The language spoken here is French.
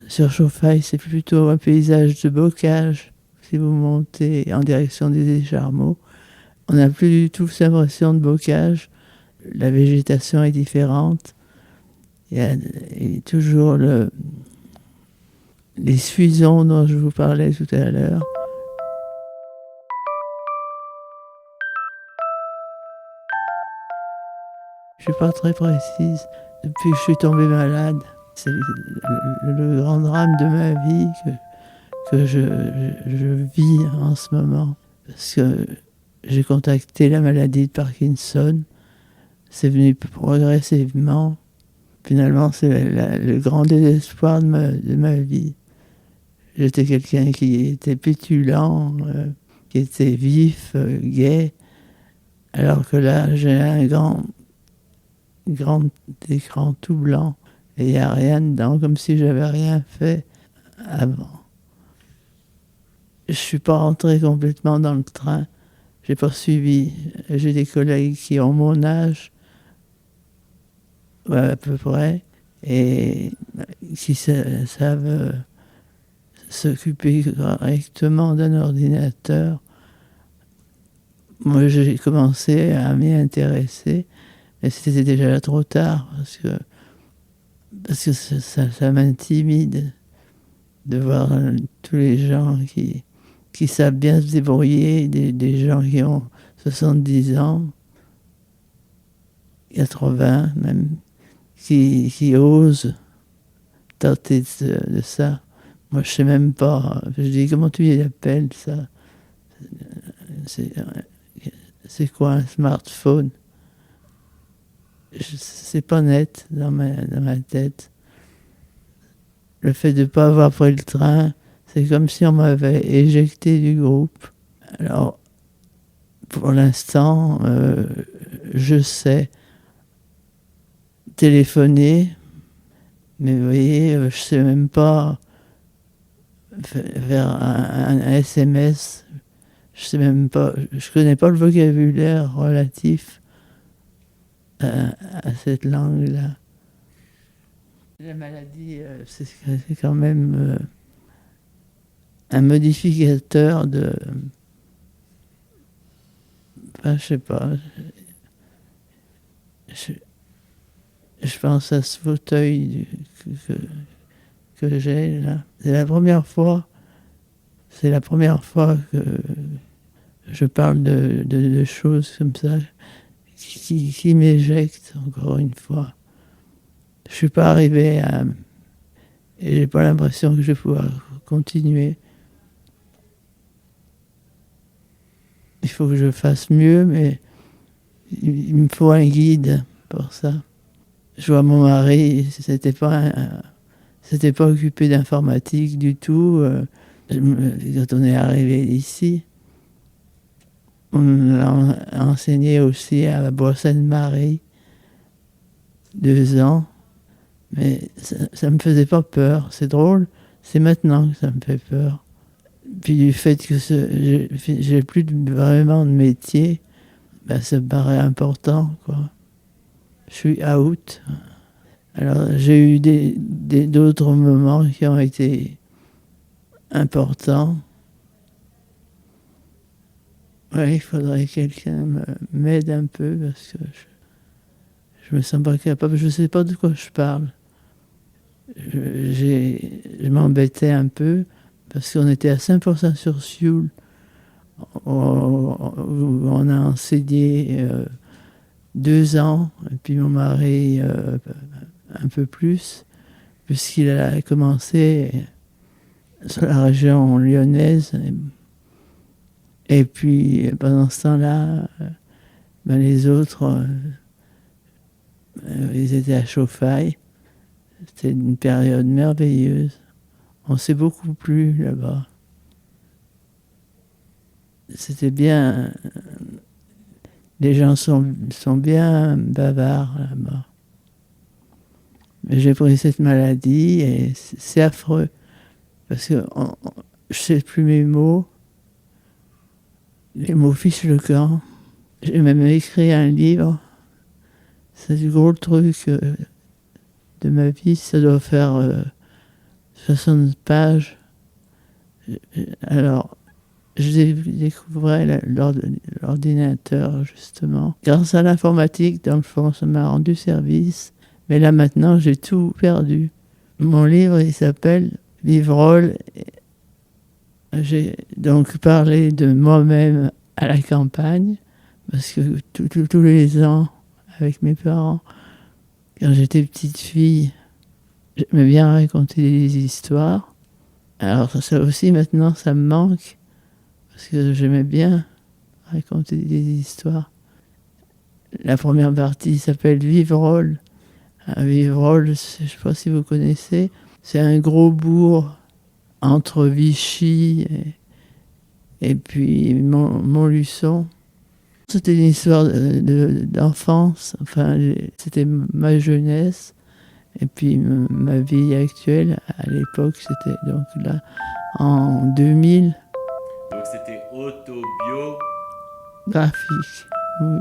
Sur Chauffaille, c'est plutôt un paysage de bocage. Si vous montez en direction des Écharmeaux, on n'a plus du tout cette impression de bocage. La végétation est différente. Il y a toujours les suisons dont je vous parlais tout à l'heure. Je ne suis pas très précise. Depuis que je suis tombée malade, c'est le grand drame de ma vie que je vis en ce moment. Parce que j'ai contacté la maladie de Parkinson. C'est venu progressivement. Finalement, c'est le grand désespoir de ma vie. J'étais quelqu'un qui était pétulant, qui était vif, gai. Alors que là, j'ai un grand écran tout blanc. Et il n'y a rien dedans, comme si j'avais rien fait avant. Je ne suis pas rentré complètement dans le train. J'ai poursuivi. J'ai des collègues qui ont mon âge, à peu près, et qui savent s'occuper correctement d'un ordinateur. Moi, j'ai commencé à m'y intéresser, mais c'était déjà trop tard, parce que ça m'intimide de voir tous les gens qui savent bien se débrouiller, des gens qui ont 70 ans, 80 même, qui osent tenter de ça. Moi, je sais même pas. Je dis, comment tu y appelles ça? C'est quoi un smartphone? C'est pas net dans ma tête. Le fait de ne pas avoir pris le train, c'est comme si on m'avait éjecté du groupe. Alors, pour l'instant, je sais téléphoner, mais vous voyez, je ne sais même pas faire un SMS. Je sais même pas, je connais pas le vocabulaire relatif à cette langue-là. La maladie, c'est quand même un modificateur de... Enfin, je sais pas. Je pense à ce fauteuil que j'ai là. C'est la première fois que je parle de choses comme ça qui m'éjectent encore une fois. Je suis pas arrivé à... Et j'ai pas l'impression que je vais pouvoir continuer. Il faut que je fasse mieux, mais il me faut un guide pour ça. Je vois mon mari, c'était pas occupé d'informatique du tout. Quand on est arrivé ici, on l'a enseigné aussi à Bois-Sainte-Marie, 2 ans. Mais ça me faisait pas peur. C'est drôle, c'est maintenant que ça me fait peur. Puis du fait que j'ai plus vraiment de métier, ben ça me paraît important, quoi. Je suis out. Alors j'ai eu d'autres moments qui ont été importants. Ouais, il faudrait que quelqu'un m'aide un peu parce que je me sens pas capable. Je sais pas de quoi je parle. Je m'embêtais un peu parce qu'on était à 5% sur Sioule. On a enseigné 2 ans, et puis mon mari un peu plus, puisqu'il a commencé sur la région lyonnaise. Et puis pendant ce temps-là, ben les autres, ils étaient à Chauffaille. C'était une période merveilleuse. On s'est beaucoup plu là-bas. C'était bien. Les gens sont bien bavards là-bas. Mais j'ai pris cette maladie et c'est affreux. Parce que je sais plus mes mots. Les mots fichent le camp. J'ai même écrit un livre. C'est du gros truc de ma vie. Ça doit faire 60 pages. Alors, je découvrais l'ordinateur, justement. Grâce à l'informatique, dans le fond, ça m'a rendu service. Mais là, maintenant, j'ai tout perdu. Mon livre, il s'appelle Vivre. J'ai donc parlé de moi-même à la campagne, parce que tous les ans, avec mes parents, quand j'étais petite fille, j'aimais bien raconter des histoires. Alors ça aussi, maintenant, ça me manque, parce que j'aimais bien raconter des histoires. La première partie s'appelle Vivrolles. Vivrolles, je ne sais pas si vous connaissez, c'est un gros bourg entre Vichy et puis Montluçon. C'était une histoire d'enfance, enfin, c'était ma jeunesse, et puis ma vie actuelle. À l'époque, c'était donc là, en 2000. Donc c'était autobiographique. Graphique, oui.